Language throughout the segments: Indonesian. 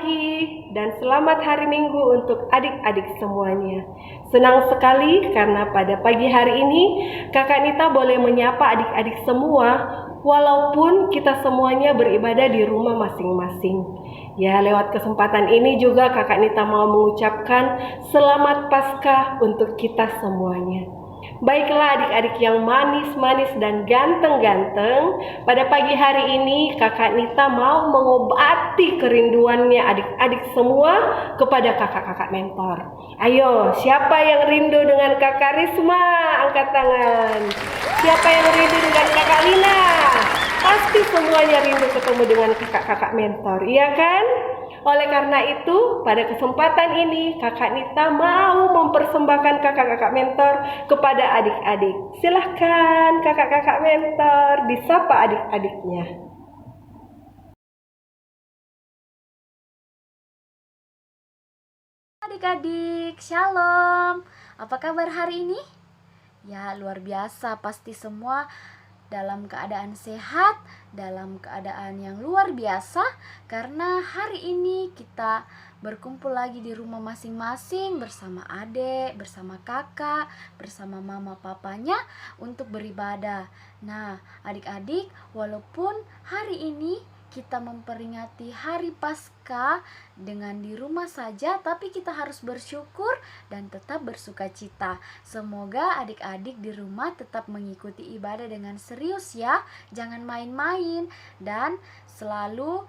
pagi dan selamat hari Minggu untuk adik-adik semuanya. Senang sekali karena pada pagi hari ini Kakak Nita boleh menyapa adik-adik semua walaupun kita semuanya beribadah di rumah masing-masing. Ya, lewat kesempatan ini juga Kakak Nita mau mengucapkan selamat Paskah untuk kita semuanya. Baiklah adik-adik yang manis-manis dan ganteng-ganteng, pada pagi hari ini Kakak Nita mau mengobati kerinduannya adik-adik semua kepada kakak-kakak mentor. Ayo, siapa yang rindu dengan Kakak Risma? Angkat tangan. Siapa yang rindu dengan Kakak Lina? Pasti semuanya rindu ketemu dengan kakak-kakak mentor, iya kan? Oleh karena itu, pada kesempatan ini Kakak Nita mau mempersembahkan kakak-kakak mentor kepada adik-adik. Silahkan kakak-kakak mentor disapa adik-adiknya. Adik-adik, shalom. Apa kabar hari ini? Ya, luar biasa, pasti semua dalam keadaan sehat, dalam keadaan yang luar biasa, karena hari ini kita berkumpul lagi di rumah masing-masing bersama adik, bersama kakak, bersama mama papanya untuk beribadah. Nah, adik-adik, walaupun hari ini kita memperingati hari Paskah dengan di rumah saja, tapi kita harus bersyukur dan tetap bersuka cita. Semoga adik-adik di rumah tetap mengikuti ibadah dengan serius ya, jangan main-main, dan selalu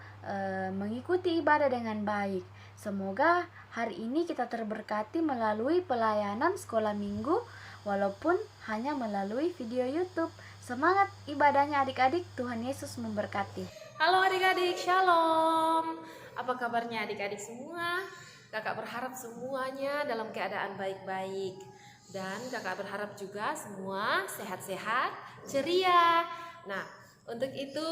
mengikuti ibadah dengan baik. Semoga hari ini kita terberkati melalui pelayanan sekolah minggu, walaupun hanya melalui video YouTube. Semangat ibadahnya adik-adik, Tuhan Yesus memberkati. Halo adik-adik, shalom. Apa kabarnya adik-adik semua? Kakak berharap semuanya dalam keadaan baik-baik. Dan kakak berharap juga semua sehat-sehat, ceria. Nah, untuk itu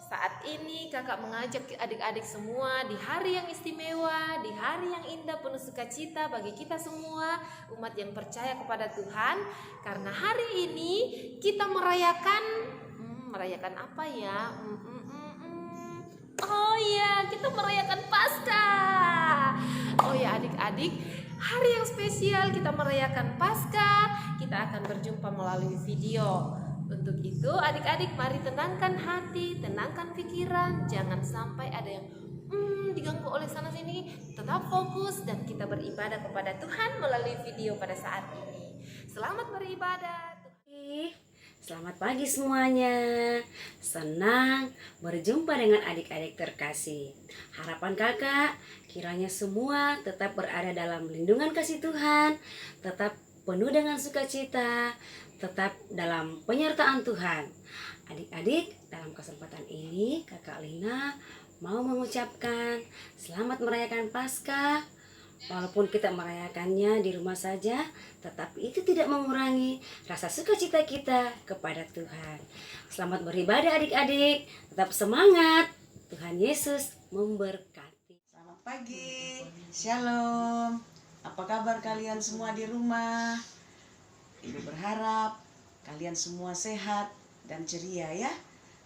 saat ini kakak mengajak adik-adik semua di hari yang istimewa, di hari yang indah penuh sukacita bagi kita semua umat yang percaya kepada Tuhan. Karena hari ini kita merayakan apa ya? Oh iya, kita merayakan Paskah. Oh ya adik-adik, hari yang spesial kita merayakan Paskah. Kita akan berjumpa melalui video. Untuk itu adik-adik mari tenangkan hati, tenangkan pikiran. Jangan sampai ada yang diganggu oleh sana sini. Tetap fokus dan kita beribadah kepada Tuhan melalui video pada saat ini. Selamat beribadah. Selamat pagi semuanya. Senang berjumpa dengan adik-adik terkasih. Harapan kakak kiranya semua tetap berada dalam lindungan kasih Tuhan, tetap penuh dengan sukacita, tetap dalam penyertaan Tuhan. Adik-adik, dalam kesempatan ini kakak Lina mau mengucapkan selamat merayakan Paskah. Walaupun kita merayakannya di rumah saja, tetapi itu tidak mengurangi rasa sukacita kita kepada Tuhan. Selamat beribadah adik-adik, tetap semangat. Tuhan Yesus memberkati. Selamat pagi, shalom. Apa kabar kalian semua di rumah? Ibu berharap kalian semua sehat dan ceria ya.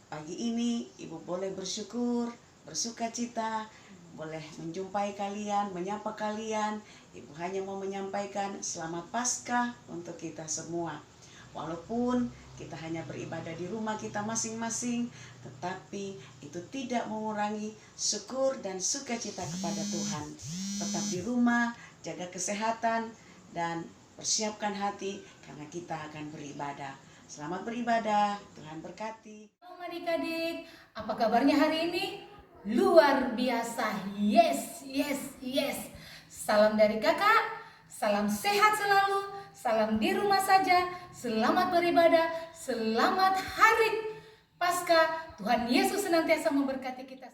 Pagi ini Ibu boleh bersyukur, bersuka cita, boleh menjumpai kalian, menyapa kalian. Ibu hanya mau menyampaikan selamat Paskah untuk kita semua. Walaupun kita hanya beribadah di rumah kita masing-masing, tetapi itu tidak mengurangi syukur dan sukacita kepada Tuhan. Tetap di rumah, jaga kesehatan, dan persiapkan hati karena kita akan beribadah. Selamat beribadah, Tuhan berkati. Halo adik-adik, apa kabarnya hari ini? Luar biasa, yes. Salam dari kakak, salam sehat selalu, salam di rumah saja, selamat beribadah, selamat hari Paskah. Tuhan Yesus senantiasa memberkati kita.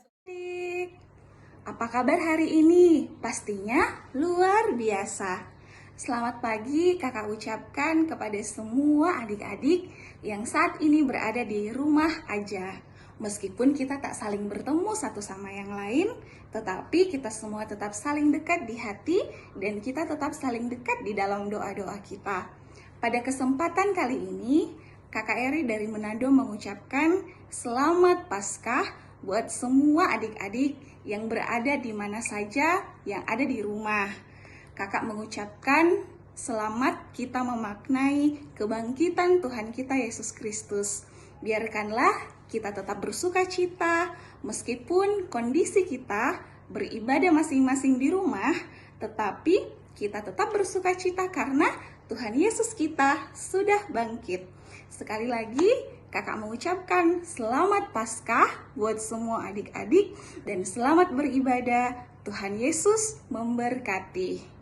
Apa kabar hari ini? Pastinya luar biasa. Selamat pagi kakak ucapkan kepada semua adik-adik yang saat ini berada di rumah aja. Meskipun kita tak saling bertemu satu sama yang lain, tetapi kita semua tetap saling dekat di hati dan kita tetap saling dekat di dalam doa-doa kita. Pada kesempatan kali ini, Kakak Eri dari Manado mengucapkan selamat Paskah buat semua adik-adik yang berada di mana saja yang ada di rumah. Kakak mengucapkan selamat kita memaknai kebangkitan Tuhan kita Yesus Kristus. Biarkanlah kita tetap bersuka cita meskipun kondisi kita beribadah masing-masing di rumah, tetapi kita tetap bersuka cita karena Tuhan Yesus kita sudah bangkit. Sekali lagi, kakak mengucapkan selamat Paskah buat semua adik-adik dan selamat beribadah. Tuhan Yesus memberkati.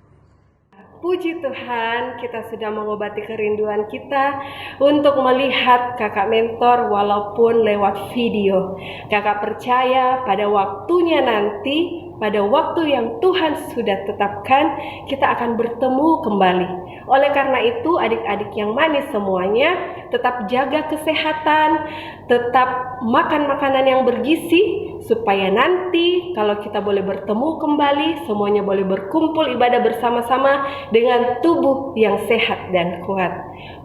Puji Tuhan, kita sudah mengobati kerinduan kita untuk melihat kakak mentor walaupun lewat video. Kakak percaya pada waktunya nanti, pada waktu yang Tuhan sudah tetapkan, kita akan bertemu kembali. Oleh karena itu, adik-adik yang manis semuanya, tetap jaga kesehatan, tetap makan makanan yang bergizi, supaya nanti kalau kita boleh bertemu kembali, semuanya boleh berkumpul ibadah bersama-sama dengan tubuh yang sehat dan kuat.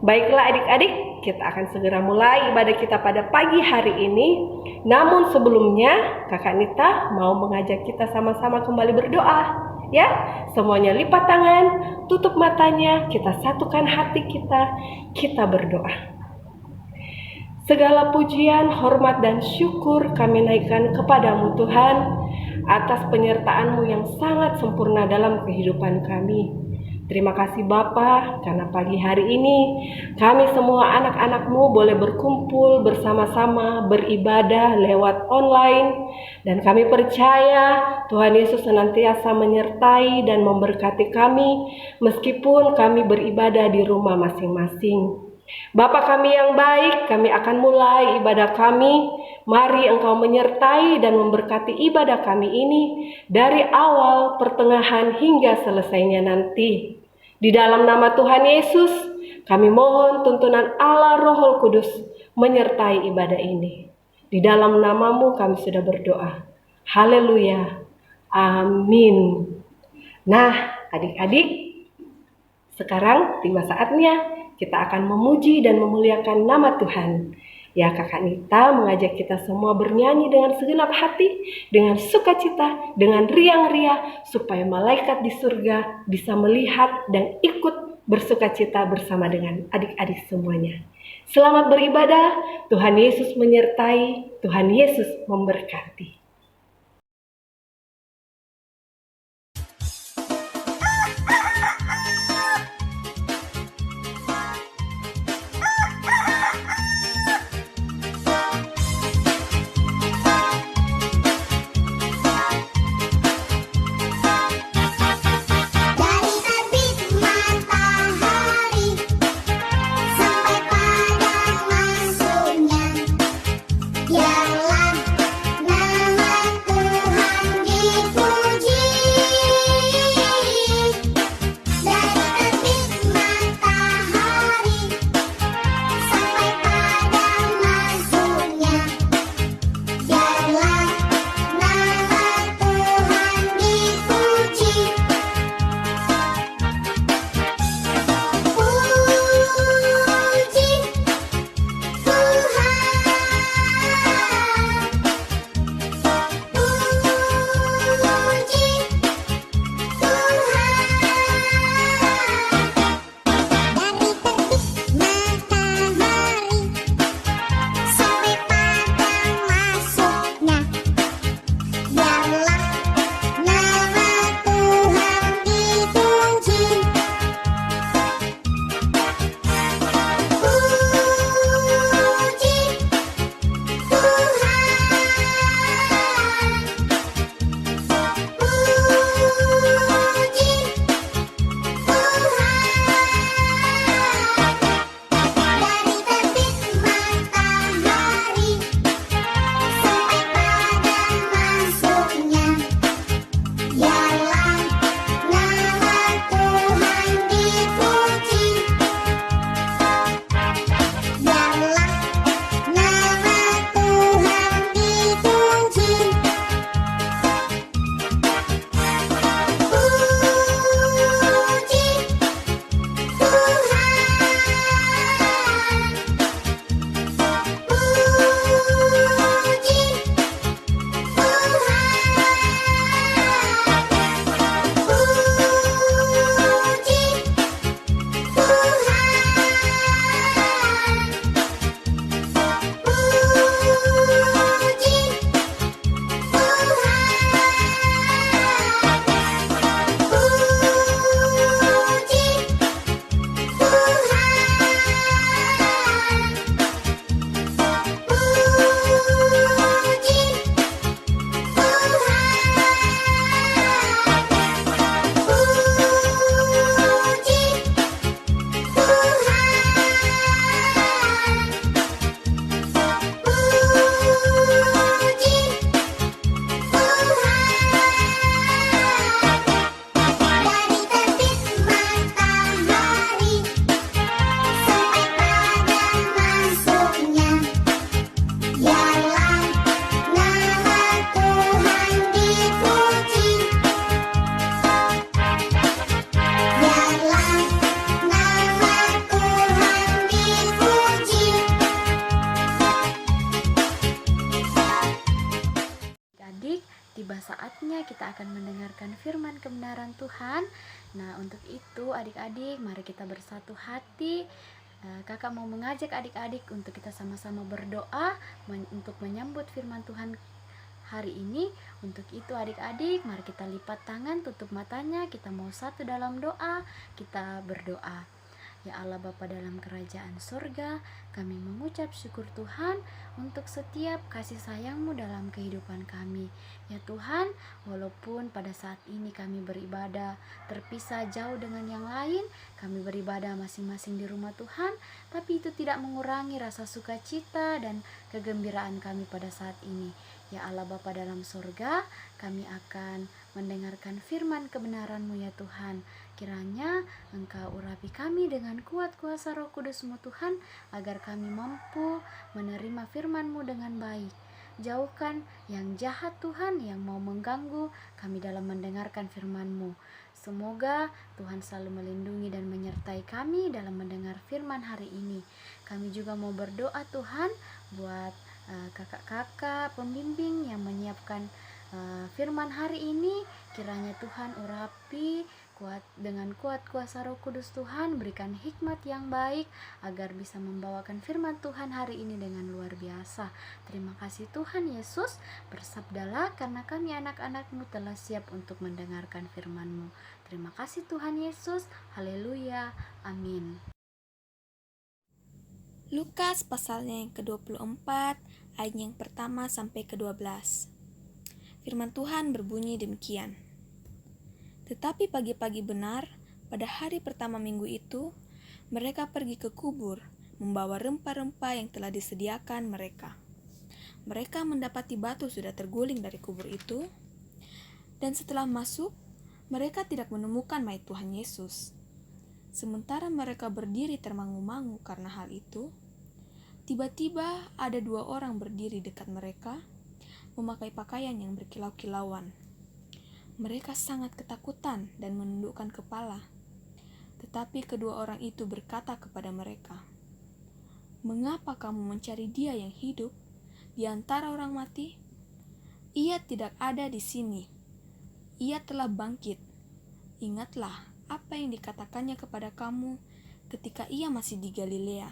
Baiklah adik-adik, kita akan segera mulai ibadah kita pada pagi hari ini. Namun sebelumnya, Kakak Nita mau mengajak kita sama-sama kembali berdoa. Ya, semuanya lipat tangan, tutup matanya, kita satukan hati kita berdoa. Segala pujian, hormat, dan syukur kami naikkan kepadamu Tuhan atas penyertaan-Mu yang sangat sempurna dalam kehidupan kami. Terima kasih Bapa, karena pagi hari ini kami semua anak-anak-Mu boleh berkumpul bersama-sama beribadah lewat online. Dan kami percaya Tuhan Yesus senantiasa menyertai dan memberkati kami meskipun kami beribadah di rumah masing-masing. Bapa kami yang baik, kami akan mulai ibadah kami. Mari Engkau menyertai dan memberkati ibadah kami ini dari awal, pertengahan, hingga selesainya nanti. Di dalam nama Tuhan Yesus, kami mohon tuntunan Allah Roh Kudus menyertai ibadah ini. Di dalam nama-Mu kami sudah berdoa. Haleluya. Amin. Nah, adik-adik, sekarang tiba saatnya kita akan memuji dan memuliakan nama Tuhan. Ya, Kakak Nita mengajak kita semua bernyanyi dengan segenap hati, dengan sukacita, dengan riang-ria, supaya malaikat di surga bisa melihat dan ikut bersukacita bersama dengan adik-adik semuanya. Selamat beribadah, Tuhan Yesus menyertai, Tuhan Yesus memberkati. Biarlah nama kita akan mendengarkan firman kebenaran Tuhan. Nah, untuk itu adik-adik mari kita bersatu hati. Kakak mau mengajak adik-adik untuk kita sama-sama berdoa untuk menyambut firman Tuhan hari ini. Untuk itu adik-adik mari kita lipat tangan, tutup matanya, kita mau satu dalam doa, kita berdoa. Ya Allah Bapa dalam kerajaan surga, kami mengucap syukur Tuhan untuk setiap kasih sayang-Mu dalam kehidupan kami. Ya Tuhan, walaupun pada saat ini kami beribadah terpisah jauh dengan yang lain, kami beribadah masing-masing di rumah Tuhan, tapi itu tidak mengurangi rasa sukacita dan kegembiraan kami pada saat ini. Ya Allah Bapa dalam surga, kami akan mendengarkan firman kebenaran-Mu ya Tuhan. Kiranya Engkau urapi kami dengan kuat kuasa Roh Kudus-Mu Tuhan, agar kami mampu menerima firman-Mu dengan baik. Jauhkan yang jahat Tuhan yang mau mengganggu kami dalam mendengarkan firman-Mu. Semoga Tuhan selalu melindungi dan menyertai kami dalam mendengar firman hari ini. Kami juga mau berdoa Tuhan buat kakak-kakak pembimbing yang menyiapkan firman hari ini. Kiranya Tuhan urapi dengan kuat kuasa Roh Kudus Tuhan, berikan hikmat yang baik agar bisa membawakan firman Tuhan hari ini dengan luar biasa. Terima kasih Tuhan Yesus, bersabdalah karena kami anak-anak-Mu telah siap untuk mendengarkan firman-Mu. Terima kasih Tuhan Yesus, haleluya, amin. Lukas pasalnya yang ke-24 ayat yang pertama sampai ke-12. Firman Tuhan berbunyi demikian. Tetapi pagi-pagi benar, pada hari pertama minggu itu, mereka pergi ke kubur, membawa rempah-rempah yang telah disediakan mereka. Mereka mendapati batu sudah terguling dari kubur itu, dan setelah masuk, mereka tidak menemukan mayat Tuhan Yesus. Sementara mereka berdiri termangu-mangu karena hal itu, tiba-tiba ada 2 orang berdiri dekat mereka, memakai pakaian yang berkilau-kilauan. Mereka sangat ketakutan dan menundukkan kepala. Tetapi kedua orang itu berkata kepada mereka, "Mengapa kamu mencari Dia yang hidup di antara orang mati? Ia tidak ada di sini. Ia telah bangkit. Ingatlah apa yang dikatakannya kepada kamu ketika Ia masih di Galilea,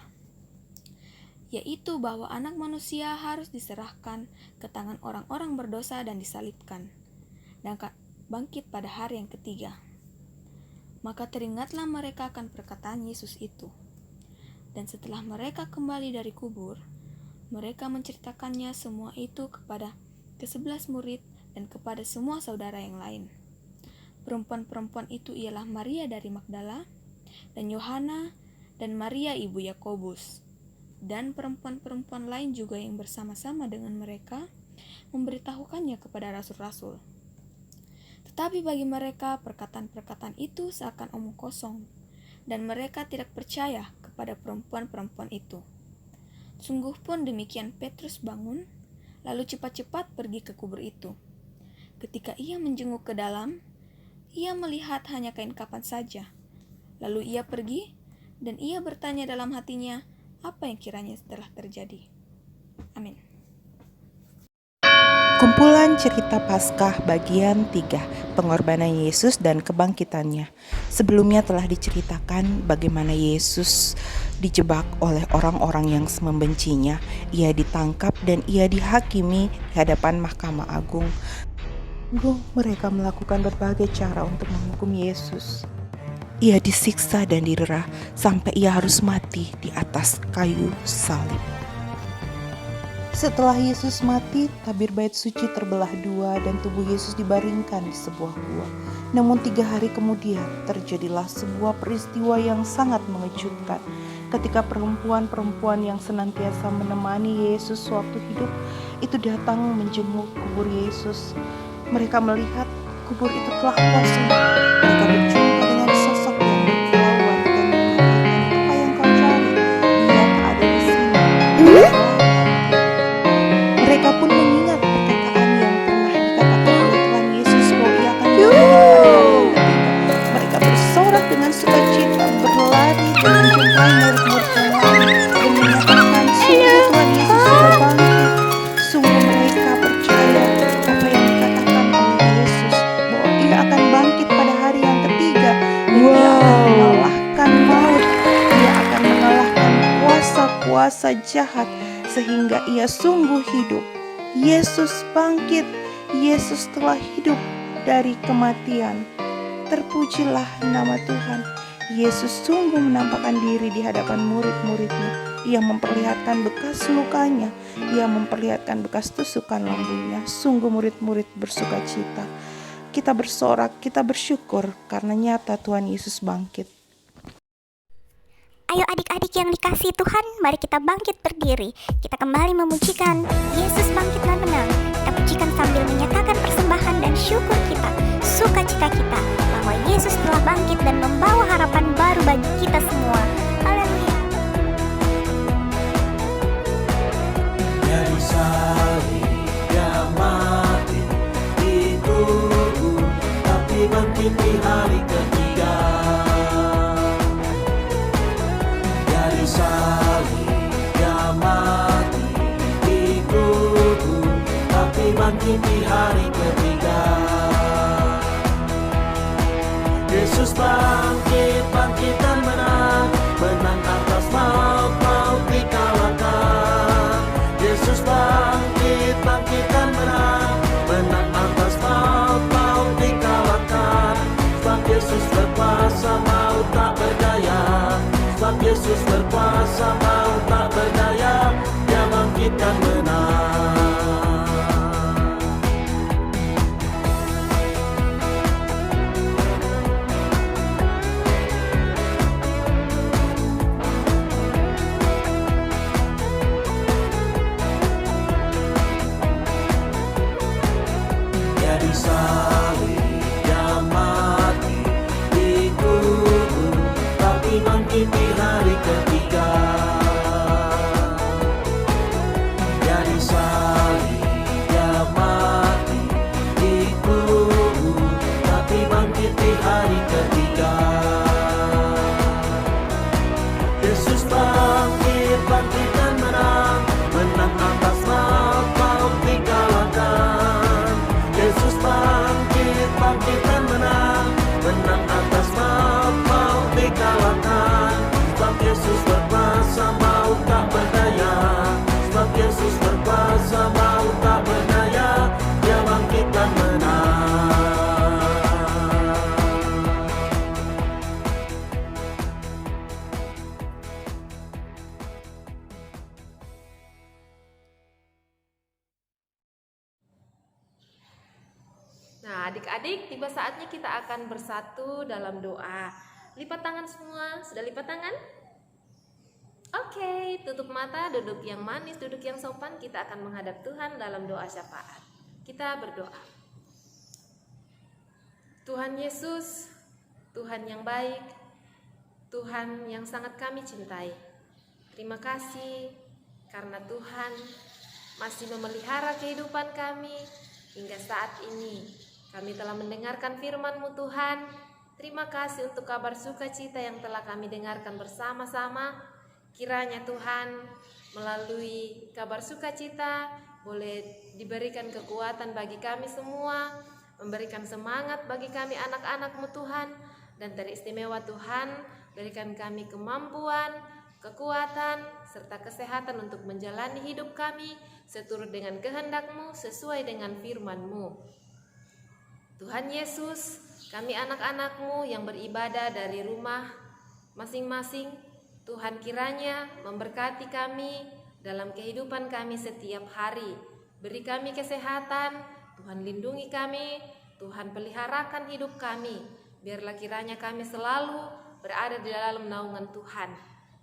yaitu bahwa Anak Manusia harus diserahkan ke tangan orang-orang berdosa dan disalibkan, dan bangkit pada hari yang ketiga." Maka teringatlah mereka akan perkataan Yesus itu. Dan setelah mereka kembali dari kubur, mereka menceritakannya semua itu kepada ke-11 murid dan kepada semua saudara yang lain. Perempuan-perempuan itu ialah Maria dari Magdala, dan Yohana, dan Maria ibu Yakobus, dan perempuan-perempuan lain juga yang bersama-sama dengan mereka memberitahukannya kepada rasul-rasul. Tetapi bagi mereka perkataan-perkataan itu seakan omong kosong, dan mereka tidak percaya kepada perempuan-perempuan itu. Sungguh pun demikian Petrus bangun, lalu cepat-cepat pergi ke kubur itu. Ketika ia menjenguk ke dalam, ia melihat hanya kain kafan saja. Lalu ia pergi, dan ia bertanya dalam hatinya apa yang kiranya telah terjadi. Amin. Kumpulan cerita Paskah bagian 3, pengorbanan Yesus dan kebangkitannya. Sebelumnya telah diceritakan bagaimana Yesus dijebak oleh orang-orang yang membencinya. Ia ditangkap dan ia dihakimi di hadapan Mahkamah Agung. Mereka melakukan berbagai cara untuk menghukum Yesus. Ia disiksa dan didera sampai ia harus mati di atas kayu salib. Setelah Yesus mati, tabir bait suci terbelah 2 dan tubuh Yesus dibaringkan di sebuah gua. Namun 3 hari kemudian terjadilah sebuah peristiwa yang sangat mengejutkan. Ketika perempuan-perempuan yang senantiasa menemani Yesus waktu hidup itu datang menjenguk kubur Yesus. Mereka melihat kubur itu telah kosong. Mereka berjumpa dengan sosok yang berkilauan dan mengatakan, "Apa yang kau cari? Dia tak ada di sini." Mereka pun mengingat perkataan yang pernah dikatakan oleh Tuhan Yesus bahwa Ia akan bangkit pada hari yang ketiga. Mereka bersorak dengan sukacita, berlari dan menjumpai murid-murid yang lain dan menyatakan, "Sungguh Tuhan Yesus sudah bangkit." Sungguh mereka percaya apa yang dikatakan oleh Yesus. kuasa jahat sehingga ia sungguh hidup. Yesus bangkit, Yesus telah hidup dari kematian. Terpujilah nama Tuhan. Yesus sungguh menampakkan diri di hadapan murid-muridnya. Ia memperlihatkan bekas lukanya, ia memperlihatkan bekas tusukan lambungnya. Sungguh murid-murid bersuka cita. Kita bersorak, kita bersyukur karena nyata Tuhan Yesus bangkit. Ayo adik-adik yang dikasihi Tuhan, mari kita bangkit berdiri. Kita kembali memujikan Yesus bangkit dan menang. Kita pujikan sambil menyatakan persembahan dan syukur kita, sukacita kita, bahwa Yesus telah bangkit dan membawa harapan baru bagi kita semua. Haleluya. Dari salib dia mati dikubur, tapi bangkit di hari ketiga. Dari salib dia mati dikubur, tapi bangkit di hari ketiga. Yesus bangkit, bangkit dan menang, menang atas maut, maut dikalahkan. Yesus bangkit, bangkit dan menang, menang atas maut, maut dikalahkan. Sebab Yesus berkuasa, maut tak berdaya. Sebab Yesus berkuasa, maut tak berdaya. Dia bangkit dan menang. Dari salib dia mati dikubur, tapi bangkit di hari ketiga. Dari salib dia mati dikubur, tapi bangkit di hari ketiga. Yesus bangkit, bangkit dan menang, menang atas maut, maut dikalahkan. Yesus bangkit, bangkit dan menang, menang atas maut, maut dikalahkan. Sebab Yesus berkuasa, maut tak berdaya. Sebab Yesus berkuasa, maut tak berdaya. Dia bangkit dan menang. Nah, adik-adik, tiba saatnya kita akan bersatu dalam doa. Lipat tangan semua. Sudah lipat tangan? Oke, tutup mata, duduk yang manis, duduk yang sopan. Kita akan menghadap Tuhan dalam doa syafaat. Kita berdoa. Tuhan Yesus, Tuhan yang baik, Tuhan yang sangat kami cintai. Terima kasih karena Tuhan masih memelihara kehidupan kami hingga saat ini. Kami telah mendengarkan firman-Mu Tuhan. Terima kasih untuk kabar sukacita yang telah kami dengarkan bersama-sama. Kiranya Tuhan melalui kabar sukacita boleh diberikan kekuatan bagi kami semua, memberikan semangat bagi kami anak-anak-Mu Tuhan, dan teristimewa Tuhan berikan kami kemampuan, kekuatan, serta kesehatan untuk menjalani hidup kami seturut dengan kehendak-Mu sesuai dengan firman-Mu. Tuhan Yesus, kami anak-anak-Mu yang beribadah dari rumah masing-masing, Tuhan kiranya memberkati kami dalam kehidupan kami setiap hari. Beri kami kesehatan, Tuhan lindungi kami, Tuhan peliharakan hidup kami. Biarlah kiranya kami selalu berada di dalam naungan Tuhan.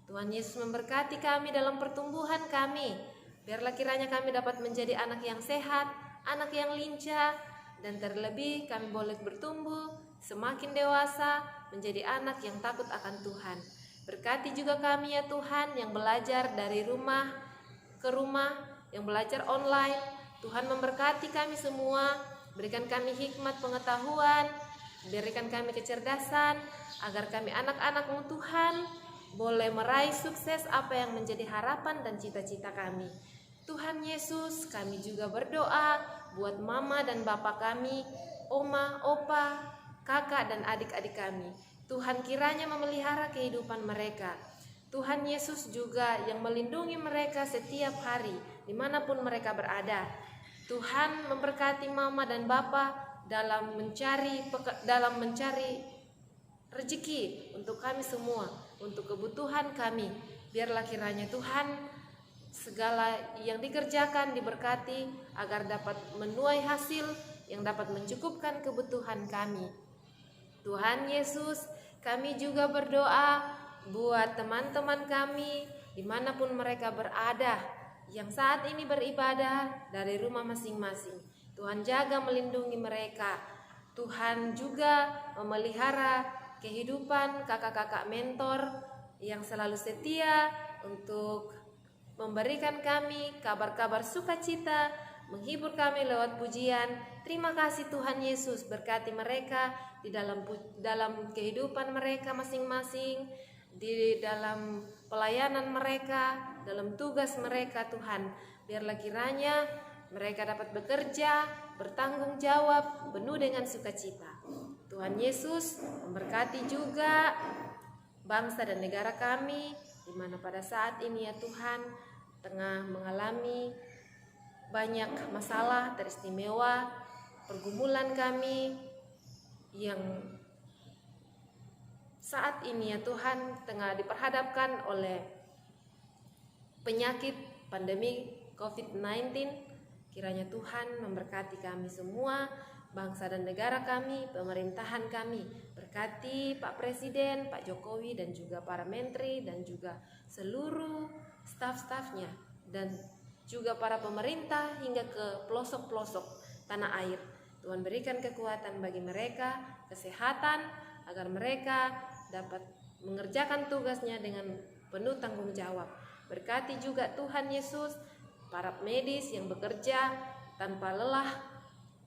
Tuhan Yesus memberkati kami dalam pertumbuhan kami. Biarlah kiranya kami dapat menjadi anak yang sehat, anak yang lincah, dan terlebih kami boleh bertumbuh semakin dewasa menjadi anak yang takut akan Tuhan. Berkati juga kami ya Tuhan yang belajar dari rumah ke rumah, yang belajar online. Tuhan memberkati kami semua, berikan kami hikmat pengetahuan, berikan kami kecerdasan, agar kami anak-anak-Mu Tuhan boleh meraih sukses apa yang menjadi harapan dan cita-cita kami. Tuhan Yesus, kami juga berdoa buat mama dan bapak kami, oma, opa, kakak dan adik-adik kami. Tuhan kiranya memelihara kehidupan mereka. Tuhan Yesus juga yang melindungi mereka setiap hari dimanapun mereka berada. Tuhan memberkati mama dan bapa dalam mencari rezeki untuk kami semua, untuk kebutuhan kami. Biarlah kiranya Tuhan segala yang dikerjakan diberkati agar dapat menuai hasil yang dapat mencukupkan kebutuhan kami. Tuhan Yesus, kami juga berdoa buat teman-teman kami dimanapun mereka berada yang saat ini beribadah dari rumah masing-masing. Tuhan jaga melindungi mereka. Tuhan juga memelihara kehidupan kakak-kakak mentor yang selalu setia untuk memberikan kami kabar-kabar sukacita, menghibur kami lewat pujian. Terima kasih Tuhan Yesus, berkati mereka di dalam kehidupan mereka masing-masing, di dalam pelayanan mereka, dalam tugas mereka Tuhan. Biarlah kiranya mereka dapat bekerja, bertanggung jawab, penuh dengan sukacita. Tuhan Yesus memberkati juga bangsa dan negara kami, di mana pada saat ini ya Tuhan tengah mengalami banyak masalah teristimewa, pergumulan kami yang saat ini ya Tuhan tengah diperhadapkan oleh penyakit pandemi COVID-19. Kiranya Tuhan memberkati kami semua, bangsa dan negara kami, pemerintahan kami. Berkati Pak Presiden, Pak Jokowi dan juga para menteri dan juga seluruh staf-stafnya dan juga para pemerintah hingga ke pelosok-pelosok tanah air. Tuhan berikan kekuatan bagi mereka, kesehatan agar mereka dapat mengerjakan tugasnya dengan penuh tanggung jawab. Berkati juga Tuhan Yesus para medis yang bekerja tanpa lelah.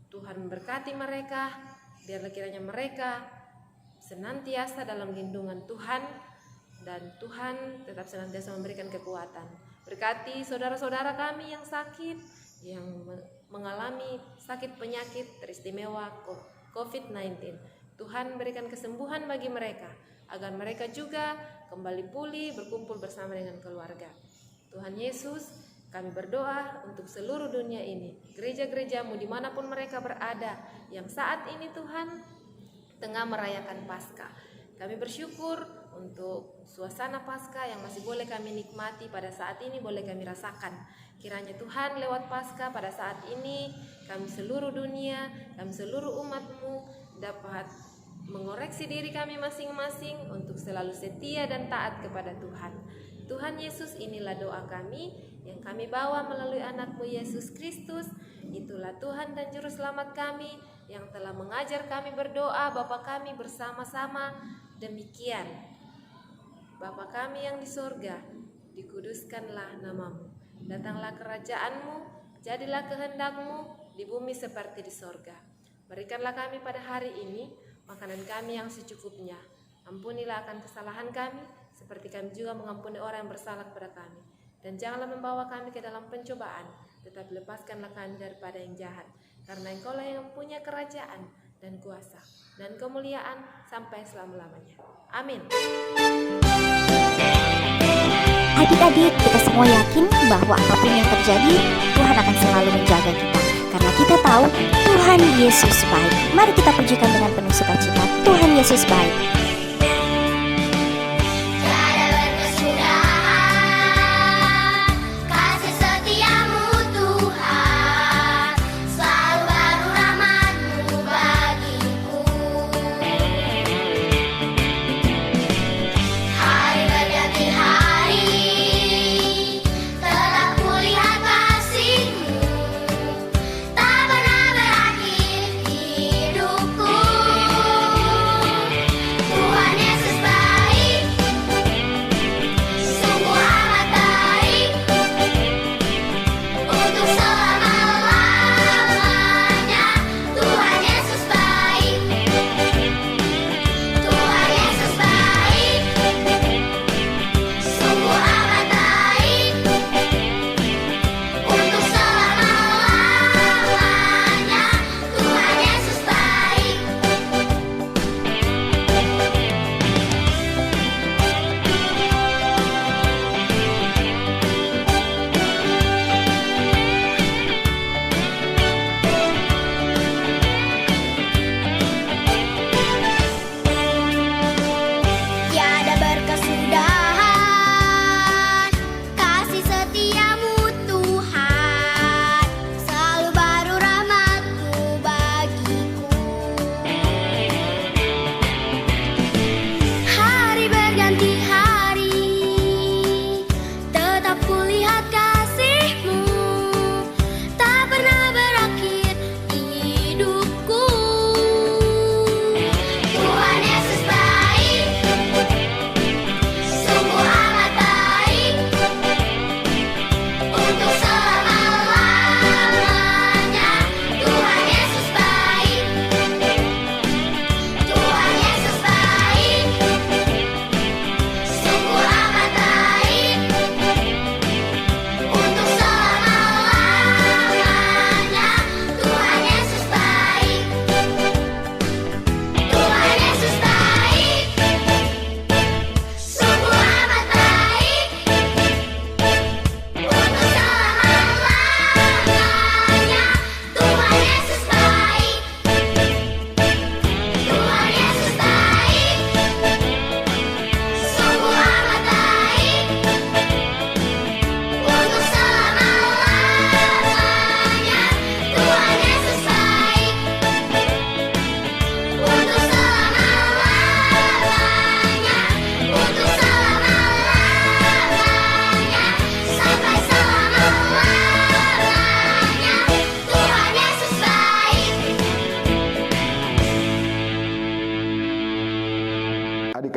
Tuhan memberkati mereka, biarlah kiranya mereka senantiasa dalam lindungan Tuhan dan Tuhan tetap senantiasa memberikan kekuatan. Berkati saudara-saudara kami yang sakit, yang mengalami sakit penyakit teristimewa COVID-19. Tuhan berikan kesembuhan bagi mereka, agar mereka juga kembali pulih berkumpul bersama dengan keluarga. Tuhan Yesus, kami berdoa untuk seluruh dunia ini, gereja-gerejamu dimanapun mereka berada, yang saat ini Tuhan tengah merayakan Paskah. Kami bersyukur untuk suasana Paskah yang masih boleh kami nikmati pada saat ini, boleh kami rasakan. Kiranya Tuhan lewat Paskah pada saat ini, kami seluruh dunia, kami seluruh umat-Mu dapat mengoreksi diri kami masing-masing untuk selalu setia dan taat kepada Tuhan. Tuhan Yesus, inilah doa kami yang kami bawa melalui anak-Mu Yesus Kristus. Itulah Tuhan dan Juru Selamat kami yang telah mengajar kami berdoa. Bapa kami bersama-sama demikian. Bapa kami yang di sorga, dikuduskanlah nama-Mu. Datanglah kerajaan-Mu, jadilah kehendak-Mu di bumi seperti di sorga. Berikanlah kami pada hari ini makanan kami yang secukupnya. Ampunilah akan kesalahan kami, seperti kami juga mengampuni orang yang bersalah kepada kami. Dan janganlah membawa kami ke dalam pencobaan, tetapi lepaskanlah kami daripada yang jahat. Karena Engkaulah yang mempunyai kerajaan dan kuasa dan kemuliaan sampai selama-lamanya. Amin. Adik-adik, kita semua yakin bahwa apapun yang terjadi, Tuhan akan selalu menjaga kita. Karena kita tahu Tuhan Yesus baik. Mari kita pujikan dengan penuh sukacita. Tuhan Yesus baik. Tuhan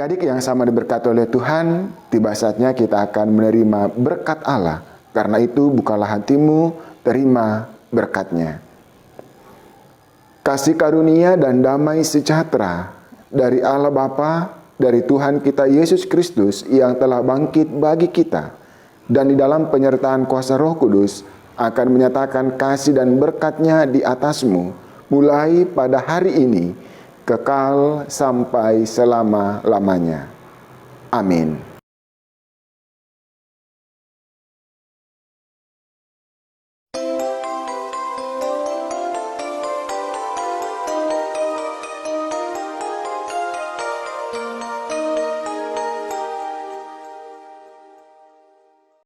Adik-adik yang sama diberkati oleh Tuhan, tiba saatnya kita akan menerima berkat Allah. Karena itu bukalah hatimu, terima berkatnya. Kasih karunia dan damai sejahtera dari Allah Bapa, dari Tuhan kita Yesus Kristus yang telah bangkit bagi kita, dan di dalam penyertaan kuasa Roh Kudus akan menyatakan kasih dan berkat-Nya di atasmu, mulai pada hari ini, kekal sampai selama-lamanya. Amin.